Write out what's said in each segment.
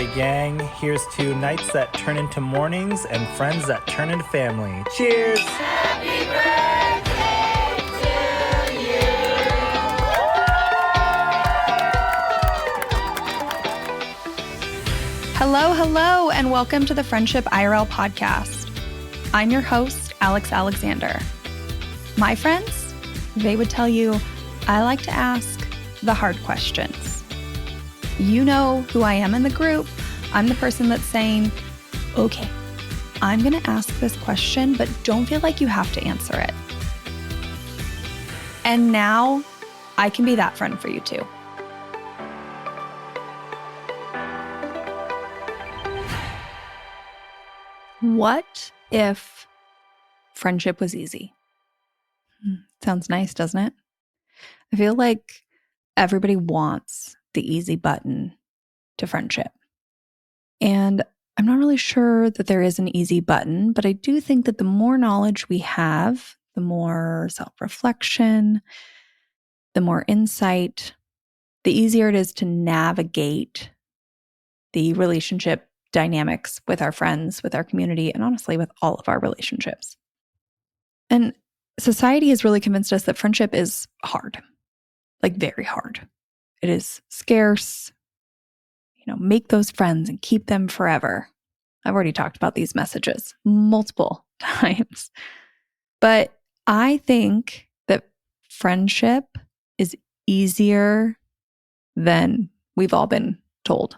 righty, gang. Here's to nights that turn into mornings and friends that turn into family. Cheers! Happy birthday to you! Hello, and welcome to the Friendship IRL podcast. I'm your host, Alex Alexander. My friends, they would tell you I like to ask the hard questions. You know who I am in the group. I'm the person that's saying, okay, I'm going to ask this question, but don't feel like you have to answer it. And now I can be that friend for you too. What if friendship was easy? Sounds nice, doesn't it? I feel like everybody wants the easy button to friendship. And I'm not really sure that there is an easy button, but I do think that the more knowledge we have, the more self-reflection, the more insight, the easier it is to navigate the relationship dynamics with our friends, with our community, and honestly, with all of our relationships. And society has really convinced us that friendship is hard, like very hard. It is scarce. Make those friends and keep them forever. I've already talked about these messages multiple times. But I think that friendship is easier than we've all been told.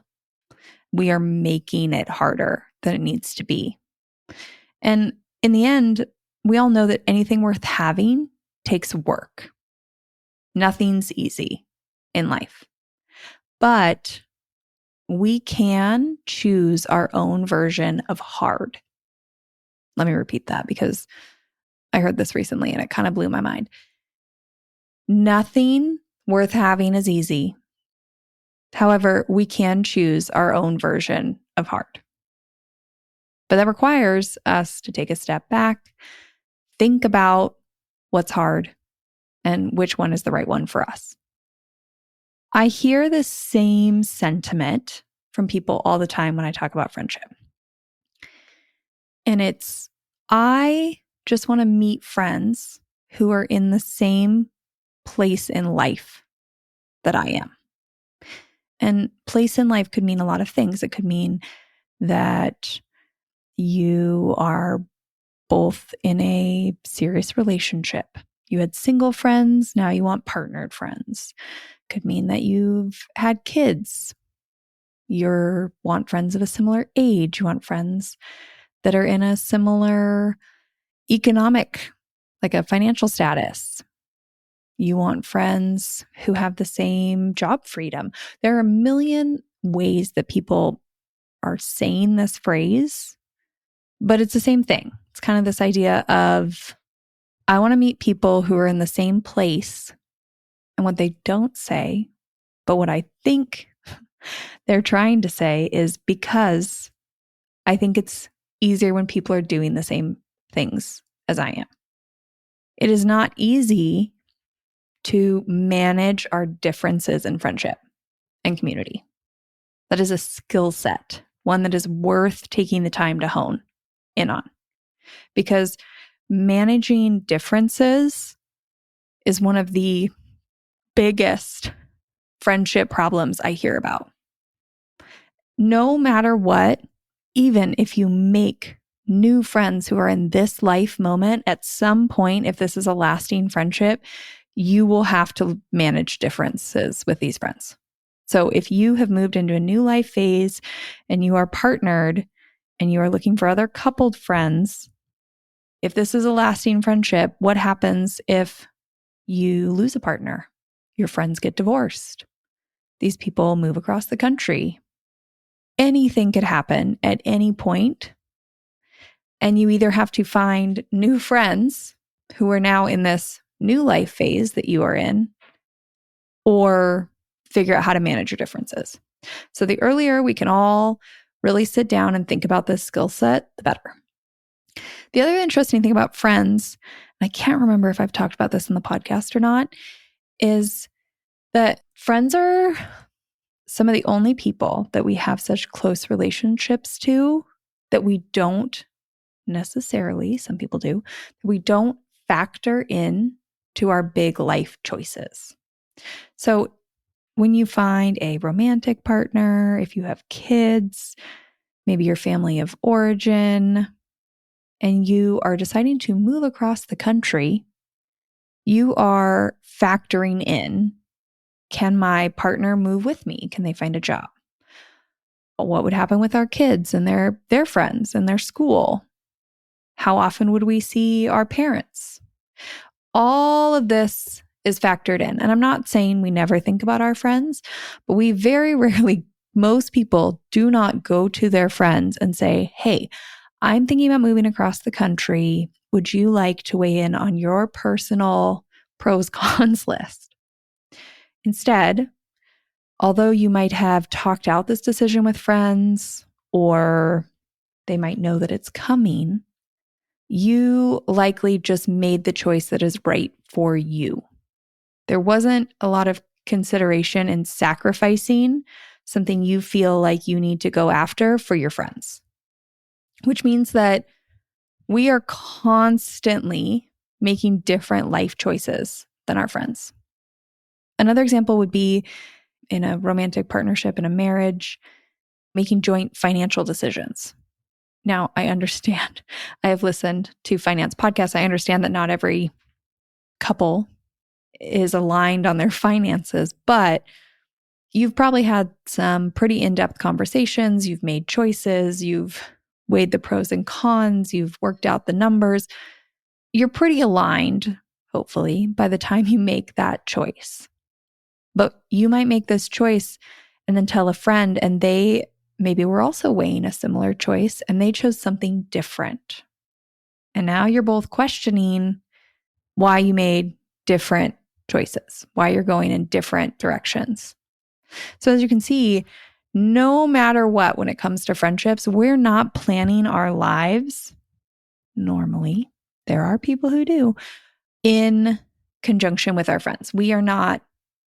We are making it harder than it needs to be. And in the end, we all know that anything worth having takes work. Nothing's easy in life. But we can choose our own version of hard. Let me repeat that because I heard this recently and it kind of blew my mind. Nothing worth having is easy. However, we can choose our own version of hard. But that requires us to take a step back, think about what's hard and which one is the right one for us. I hear the same sentiment from people all the time when I talk about friendship. And it's, I just want to meet friends who are in the same place in life that I am. And place in life could mean a lot of things. It could mean that you are both in a serious relationship. You had single friends, now you want partnered friends. Could mean that you've had kids. You want friends of a similar age. You want friends that are in a similar economic, like a financial status. You want friends who have the same job freedom. There are a million ways that people are saying this phrase, but it's the same thing. It's kind of this idea of, I want to meet people who are in the same place. And what they don't say, but what I think they're trying to say is because I think it's easier when people are doing the same things as I am. It is not easy to manage our differences in friendship and community. That is a skill set, one that is worth taking the time to hone in on. Because managing differences is one of the biggest friendship problems I hear about. No matter what, even if you make new friends who are in this life moment, at some point, if this is a lasting friendship, you will have to manage differences with these friends. So if you have moved into a new life phase and you are partnered and you are looking for other coupled friends, if this is a lasting friendship, what happens if you lose a partner? Your friends get divorced. These people move across the country. Anything could happen at any point. And you either have to find new friends who are now in this new life phase that you are in, or figure out how to manage your differences. So the earlier we can all really sit down and think about this skill set, the better. The other interesting thing about friends, and I can't remember if I've talked about this in the podcast or not, is that friends are some of the only people that we have such close relationships to that we don't necessarily, some people do, we don't factor in to our big life choices. So when you find a romantic partner, if you have kids, maybe your family of origin, and you are deciding to move across the country, you are factoring in, can my partner move with me? Can they find a job? What would happen with our kids and their friends and their school? How often would we see our parents? All of this is factored in. And I'm not saying we never think about our friends, but we very rarely, most people do not go to their friends and say, hey, I'm thinking about moving across the country. Would you like to weigh in on your personal pros cons list? Instead, although you might have talked out this decision with friends, or they might know that it's coming, you likely just made the choice that is right for you. There wasn't a lot of consideration in sacrificing something you feel like you need to go after for your friends, which means that we are constantly making different life choices than our friends. Another example would be in a romantic partnership, in a marriage, making joint financial decisions. Now, I understand. I have listened to finance podcasts. I understand that not every couple is aligned on their finances, but you've probably had some pretty in-depth conversations. You've made choices. You've weighed the pros and cons. You've worked out the numbers. You're pretty aligned, hopefully, by the time you make that choice. But you might make this choice and then tell a friend, and they maybe were also weighing a similar choice and they chose something different. And now you're both questioning why you made different choices, why you're going in different directions. So as you can see, no matter what, when it comes to friendships, we're not planning our lives normally. There are people who do in conjunction with our friends. We are not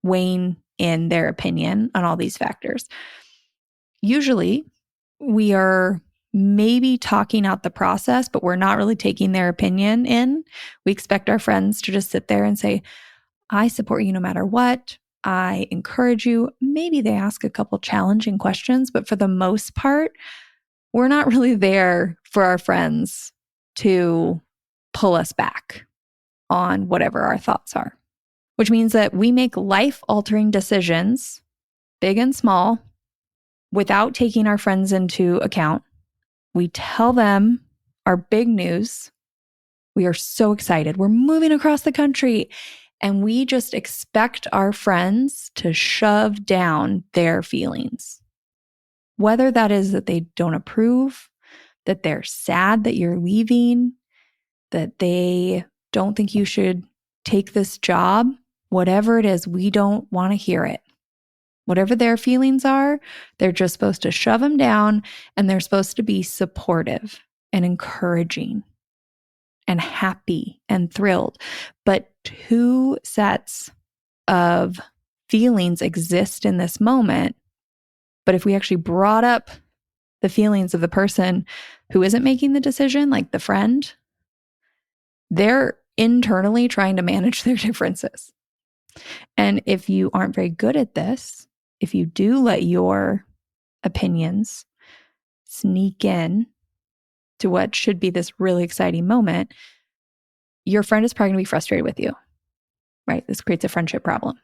weighing in their opinion on all these factors. Usually, we are maybe talking out the process, but we're not really taking their opinion in. We expect our friends to just sit there and say, I support you no matter what. I encourage you. Maybe they ask a couple challenging questions, but for the most part, we're not really there for our friends to pull us back on whatever our thoughts are, which means that we make life-altering decisions, big and small, without taking our friends into account. We tell them our big news. We are so excited. We're moving across the country. And we just expect our friends to shove down their feelings. Whether that is that they don't approve, that they're sad that you're leaving, that they don't think you should take this job, whatever it is, we don't want to hear it. Whatever their feelings are, they're just supposed to shove them down, and they're supposed to be supportive and encouraging and happy and thrilled. But two sets of feelings exist in this moment. But if we actually brought up the feelings of the person who isn't making the decision, like the friend, they're internally trying to manage their differences. And if you aren't very good at this, if you do let your opinions sneak in to what should be this really exciting moment, your friend is probably going to be frustrated with you, right? This creates a friendship problem.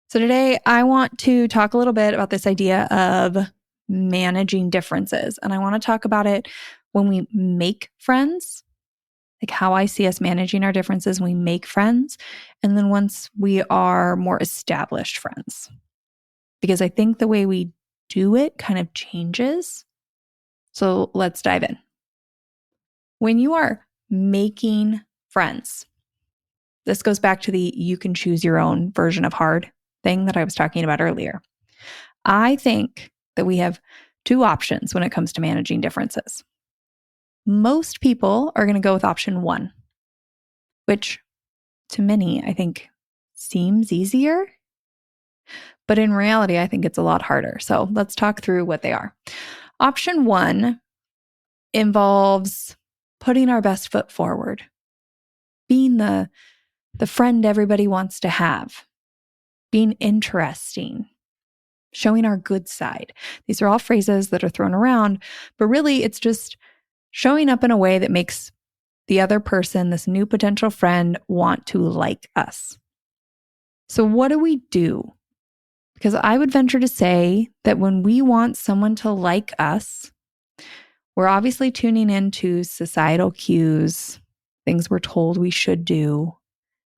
So today I want to talk a little bit about this idea of managing differences. And I want to talk about it when we make friends, like how I see us managing our differences when we make friends. And then once we are more established friends, because I think the way we do it kind of changes. So let's dive in. When you are making friends, this goes back to the you can choose your own version of hard thing that I was talking about earlier. I think that we have two options when it comes to managing differences. Most people are going to go with option one, which to many, I think, seems easier. But in reality, I think it's a lot harder. So let's talk through what they are. Option 1 involves putting our best foot forward, being the friend everybody wants to have, being interesting, showing our good side. These are all phrases that are thrown around, but really it's just showing up in a way that makes the other person, this new potential friend, want to like us. So what do we do? Because I would venture to say that when we want someone to like us, we're obviously tuning into societal cues, things we're told we should do,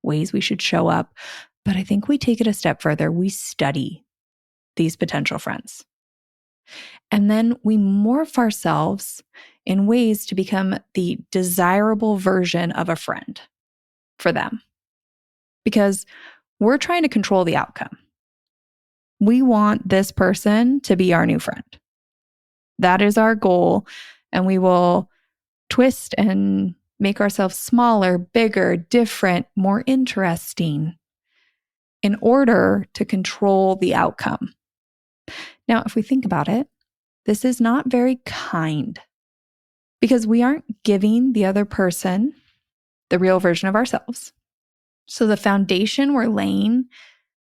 ways we should show up. But I think we take it a step further. We study these potential friends. And then we morph ourselves in ways to become the desirable version of a friend for them. Because we're trying to control the outcome. We want this person to be our new friend. That is our goal. And we will twist and make ourselves smaller, bigger, different, more interesting in order to control the outcome. Now, if we think about it, this is not very kind because we aren't giving the other person the real version of ourselves. So the foundation we're laying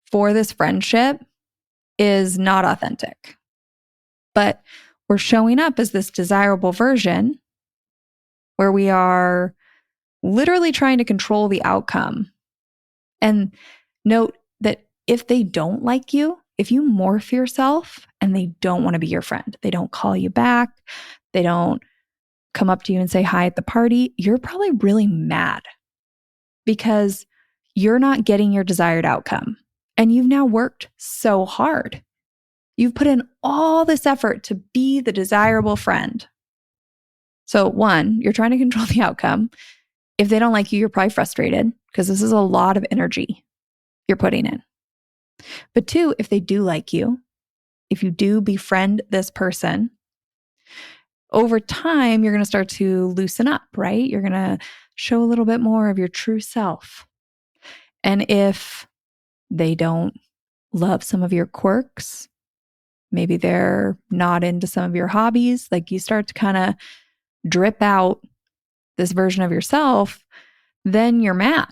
for this friendship is not authentic. But we're showing up as this desirable version where we are literally trying to control the outcome. And note that if they don't like you, if you morph yourself and they don't want to be your friend, they don't call you back, they don't come up to you and say hi at the party, you're probably really mad because you're not getting your desired outcome. And you've now worked so hard. You've put in all this effort to be the desirable friend. So 1, you're trying to control the outcome. If they don't like you, you're probably frustrated because this is a lot of energy you're putting in. But 2, if they do like you, if you do befriend this person, over time, you're going to start to loosen up, right? You're going to show a little bit more of your true self. And if they don't love some of your quirks, maybe they're not into some of your hobbies, like you start to kind of drip out this version of yourself, then you're mad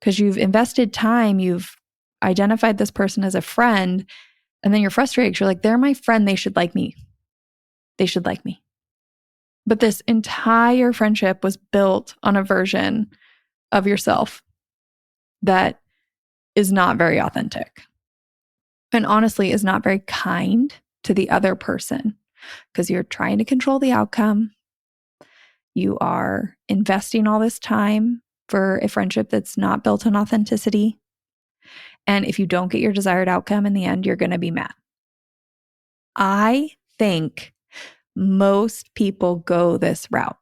because you've invested time, you've identified this person as a friend, and then you're frustrated. You're like, they're my friend. They should like me. They should like me. But this entire friendship was built on a version of yourself that is not very authentic and honestly is not very kind to the other person because you're trying to control the outcome. You are investing all this time for a friendship that's not built on authenticity. And if you don't get your desired outcome in the end, you're going to be mad. I think most people go this route.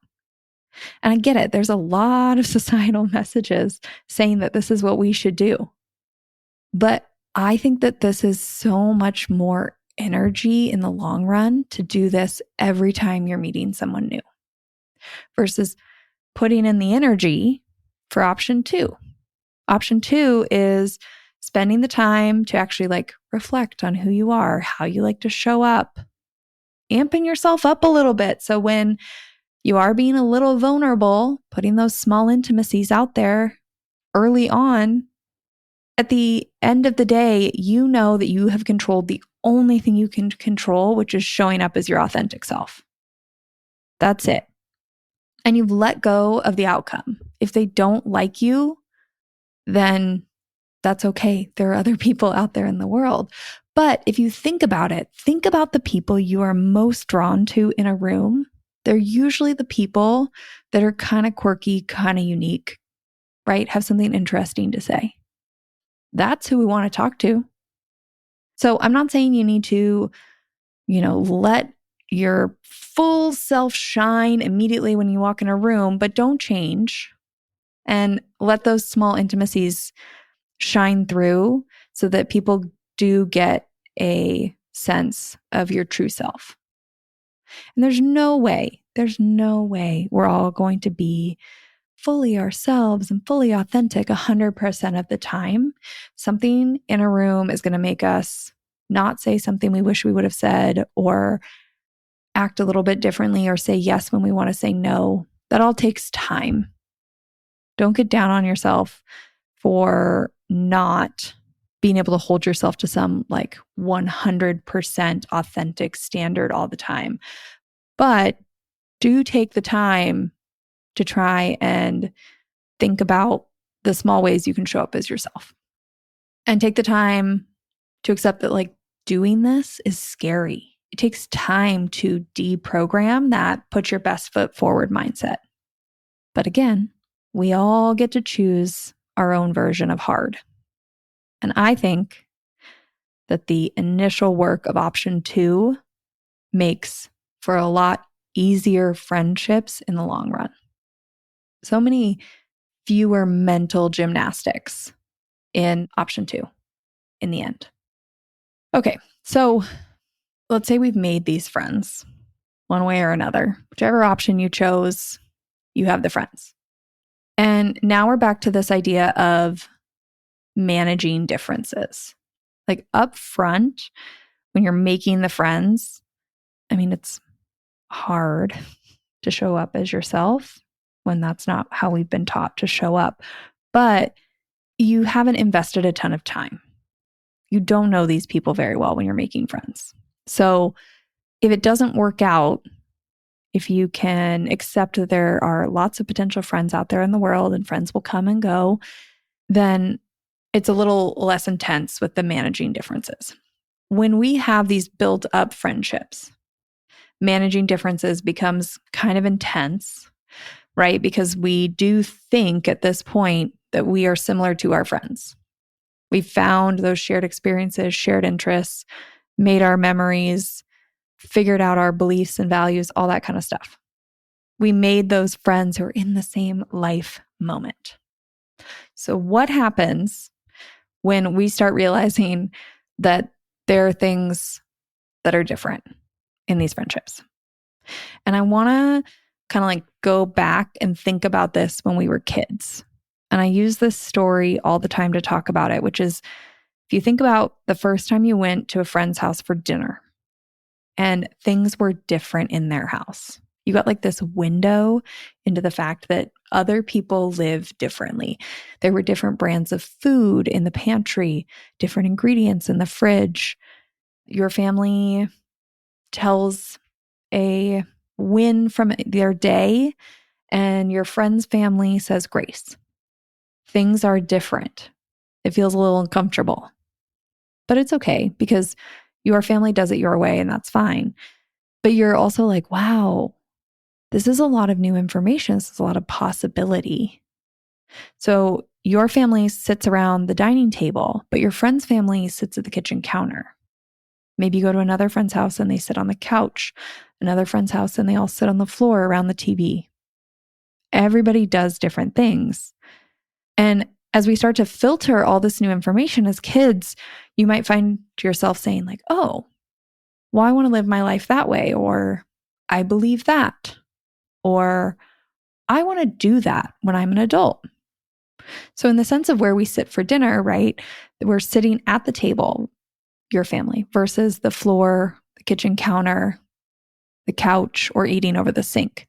And I get it. There's a lot of societal messages saying that this is what we should do. But I think that this is so much more energy in the long run to do this every time you're meeting someone new versus putting in the energy for option 2. Option 2 is spending the time to actually reflect on who you are, how you like to show up, amping yourself up a little bit. So when you are being a little vulnerable, putting those small intimacies out there early on, at the end of the day, you know that you have controlled the only thing you can control, which is showing up as your authentic self. That's it. And you've let go of the outcome. If they don't like you, then that's okay. There are other people out there in the world. But if you think about it, think about the people you are most drawn to in a room. They're usually the people that are kind of quirky, kind of unique, right? Have something interesting to say. That's who we want to talk to. So I'm not saying you need to, let your full self shine immediately when you walk in a room, but don't change and let those small intimacies shine through so that people do get a sense of your true self. And there's no way we're all going to be fully ourselves and fully authentic 100% of the time. Something in a room is going to make us not say something we wish we would have said, or act a little bit differently, or say yes when we want to say no. That all takes time. Don't get down on yourself for not being able to hold yourself to some like 100% authentic standard all the time. But do take the time to try and think about the small ways you can show up as yourself. And take the time to accept that like doing this is scary. It takes time to deprogram that put your best foot forward mindset. But again, we all get to choose our own version of hard. And I think that the initial work of option 2 makes for a lot easier friendships in the long run. So many fewer mental gymnastics in option 2 in the end. Okay, so let's say we've made these friends one way or another. Whichever option you chose, you have the friends. And now we're back to this idea of managing differences. Like up front, when you're making the friends, I mean, it's hard to show up as yourself when that's not how we've been taught to show up. But you haven't invested a ton of time. You don't know these people very well when you're making friends. So if it doesn't work out, if you can accept that there are lots of potential friends out there in the world and friends will come and go, then it's a little less intense with the managing differences. When we have these built up friendships, managing differences becomes kind of intense, right? Because we do think at this point that we are similar to our friends. We found those shared experiences, shared interests, made our memories, figured out our beliefs and values, all that kind of stuff. We made those friends who are in the same life moment. So what happens when we start realizing that there are things that are different in these friendships? And I want to kind of like go back and think about this when we were kids. And I use this story all the time to talk about it, which is if you think about the first time you went to a friend's house for dinner and things were different in their house. You got like this window into the fact that other people live differently. There were different brands of food in the pantry, different ingredients in the fridge. Your family tells a win from their day, and your friend's family says grace. Things are different. It feels a little uncomfortable, but it's okay because your family does it your way and that's fine. But you're also like, wow, this is a lot of new information. This is a lot of possibility. So your family sits around the dining table, but your friend's family sits at the kitchen counter. Maybe you go to another friend's house and they sit on the couch, another friend's house and they all sit on the floor around the TV. Everybody does different things. And as we start to filter all this new information as kids, you might find yourself saying like, oh, well, I want to live my life that way, or I believe that, or I want to do that when I'm an adult. So in the sense of where we sit for dinner, right, we're sitting at the table, your family, versus the floor, the kitchen counter, the couch, or eating over the sink.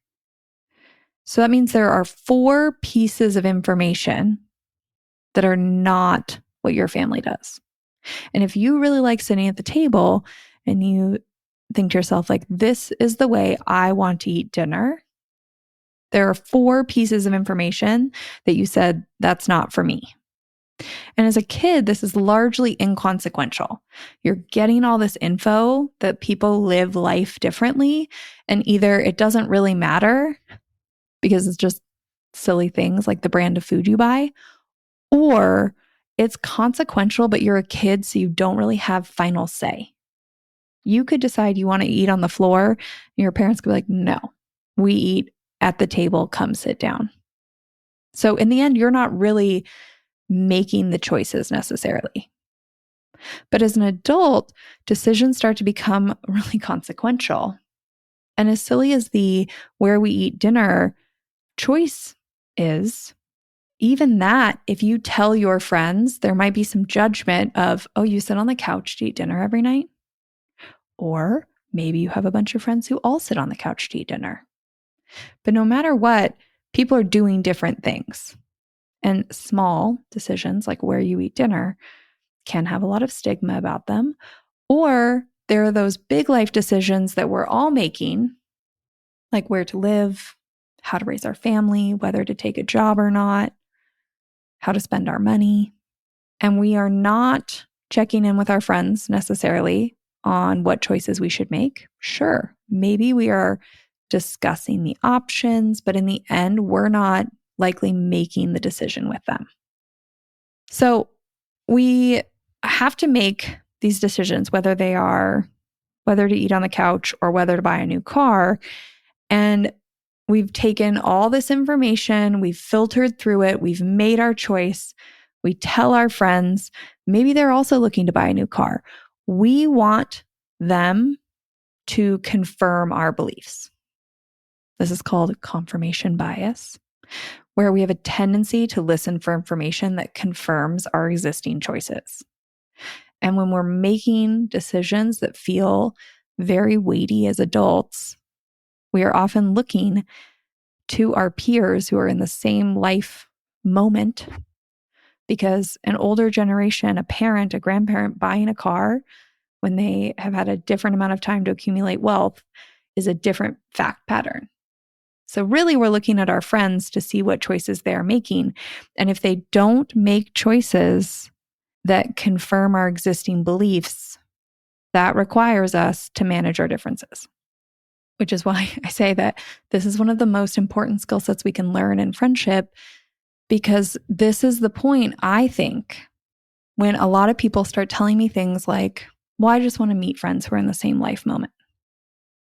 So that means there are 4 pieces of information that are not what your family does. And if you really like sitting at the table and you think to yourself, like, this is the way I want to eat dinner, there are 4 pieces of information that you said, that's not for me. And as a kid, this is largely inconsequential. You're getting all this info that people live life differently, and either it doesn't really matter because it's just silly things like the brand of food you buy, or it's consequential, but you're a kid, so you don't really have final say. You could decide you want to eat on the floor, and your parents could be like, no, we eat at the table, come sit down. So in the end, you're not really making the choices necessarily. But as an adult, decisions start to become really consequential. And as silly as the where we eat dinner choice is, even that, if you tell your friends, there might be some judgment of, oh, you sit on the couch to eat dinner every night. Or maybe you have a bunch of friends who all sit on the couch to eat dinner. But no matter what, people are doing different things. And small decisions like where you eat dinner can have a lot of stigma about them. Or there are those big life decisions that we're all making, like where to live, how to raise our family, whether to take a job or not, how to spend our money. And we are not checking in with our friends necessarily on what choices we should make. Sure, maybe we are discussing the options, but in the end, we're not likely making the decision with them. So we have to make these decisions, whether they are whether to eat on the couch or whether to buy a new car. And we've taken all this information, we've filtered through it, we've made our choice. We tell our friends, maybe they're also looking to buy a new car. We want them to confirm our beliefs. This is called confirmation bias, where we have a tendency to listen for information that confirms our existing choices. And when we're making decisions that feel very weighty as adults, we are often looking to our peers who are in the same life moment, because an older generation, a parent, a grandparent buying a car when they have had a different amount of time to accumulate wealth is a different fact pattern. So really, we're looking at our friends to see what choices they are making. And if they don't make choices that confirm our existing beliefs, that requires us to manage our differences. Which is why I say that this is one of the most important skill sets we can learn in friendship, because this is the point, I think, when a lot of people start telling me things like, well, I just want to meet friends who are in the same life moment.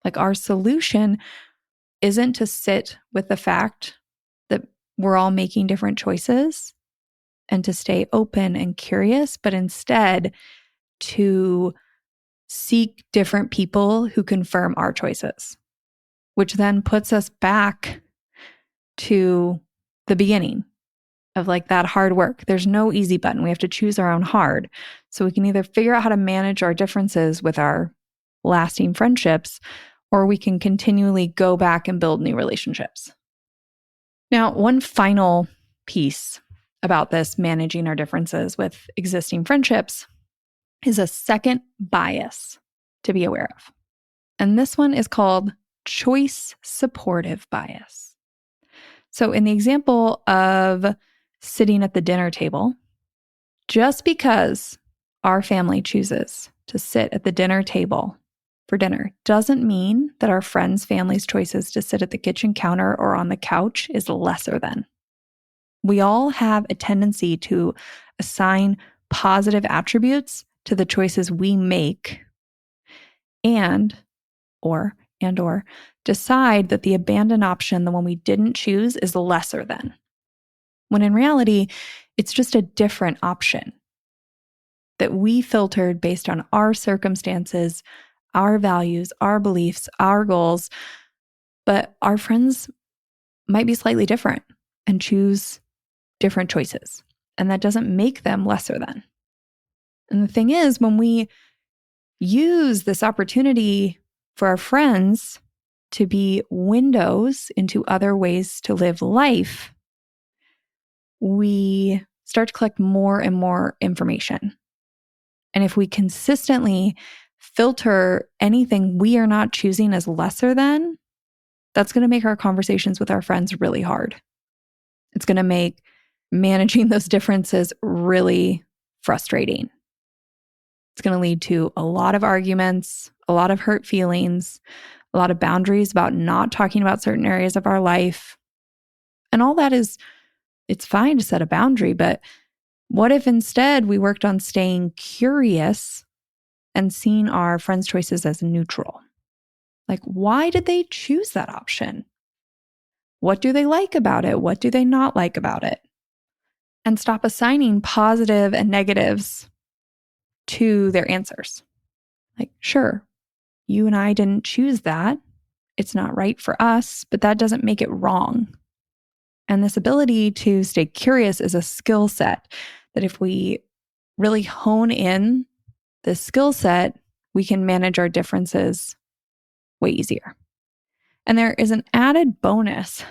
Like, our solution isn't to sit with the fact that we're all making different choices and to stay open and curious, but instead to seek different people who confirm our choices, which then puts us back to the beginning of like that hard work. There's no easy button. We have to choose our own hard. So we can either figure out how to manage our differences with our lasting friendships, or we can continually go back and build new relationships. Now, one final piece about this managing our differences with existing friendships is a second bias to be aware of. And this one is called choice supportive bias. So in the example of sitting at the dinner table, just because our family chooses to sit at the dinner table for dinner doesn't mean that our friends' family's choices to sit at the kitchen counter or on the couch is lesser than. We all have a tendency to assign positive attributes to the choices we make and or decide that the abandoned option, the one we didn't choose, is lesser than. When in reality, it's just a different option that we filtered based on our circumstances, our values, our beliefs, our goals. But our friends might be slightly different and choose different choices. And that doesn't make them lesser than. And the thing is, when we use this opportunity for our friends to be windows into other ways to live life, we start to collect more and more information. And if we consistently filter anything we are not choosing as lesser than, that's going to make our conversations with our friends really hard. It's going to make managing those differences really frustrating. It's going to lead to a lot of arguments, a lot of hurt feelings, a lot of boundaries about not talking about certain areas of our life. And all that is, it's fine to set a boundary, but what if instead we worked on staying curious and seeing our friends' choices as neutral? Like, why did they choose that option? What do they like about it? What do they not like about it? And stop assigning positive and negatives to their answers. Like, sure, you and I didn't choose that. It's not right for us, but that doesn't make it wrong. And this ability to stay curious is a skill set that if we really hone in this skill set, we can manage our differences way easier. And there is an added bonus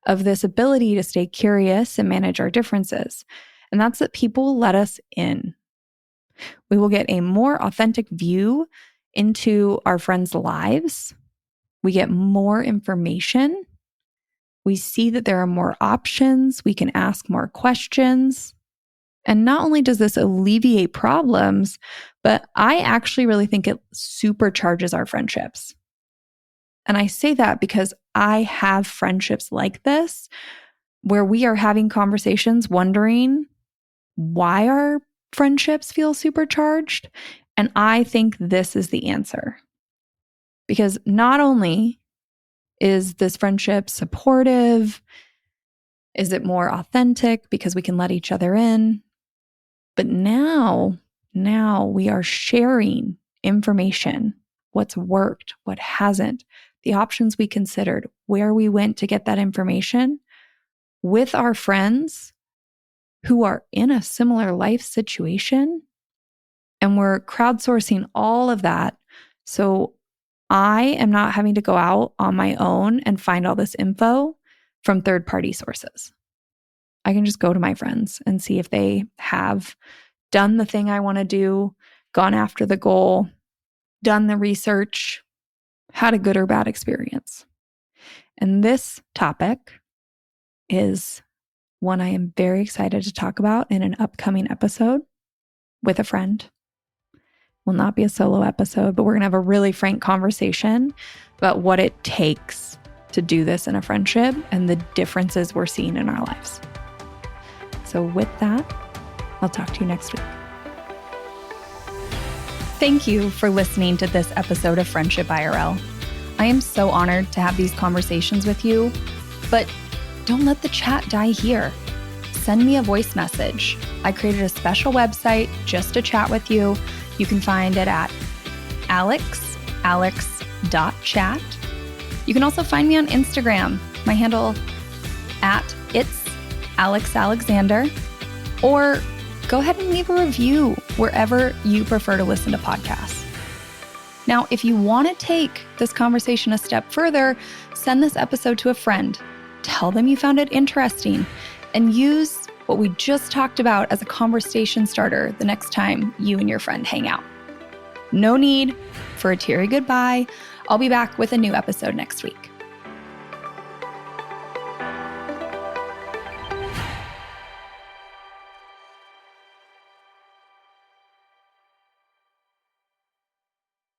of this ability to stay curious and manage our differences. And that's that people will let us in. We will get a more authentic view into our friends' lives. We get more information. We see that there are more options. We can ask more questions. And not only does this alleviate problems, but I actually really think it supercharges our friendships. And I say that because I have friendships like this, where we are having conversations wondering why our friendships feel supercharged. And I think this is the answer. Because not only is this friendship supportive, is it more authentic because we can let each other in, but now we are sharing information, what's worked, what hasn't, the options we considered, where we went to get that information with our friends who are in a similar life situation. And we're crowdsourcing all of that. So I am not having to go out on my own and find all this info from third-party sources. I can just go to my friends and see if they have done the thing I want to do, gone after the goal, done the research, had a good or bad experience. And this topic is one I am very excited to talk about in an upcoming episode with a friend. Will not be a solo episode, but we're going to have a really frank conversation about what it takes to do this in a friendship and the differences we're seeing in our lives. So with that, I'll talk to you next week. Thank you for listening to this episode of Friendship IRL. I am so honored to have these conversations with you, but don't let the chat die here. Send me a voice message. I created a special website just to chat with you. You can find it at alex.chat. You can also find me on Instagram. My handle at it's Alex Alexander, or go ahead and leave a review wherever you prefer to listen to podcasts. Now, if you want to take this conversation a step further, send this episode to a friend. Tell them you found it interesting and use what we just talked about as a conversation starter the next time you and your friend hang out. No need for a teary goodbye. I'll be back with a new episode next week.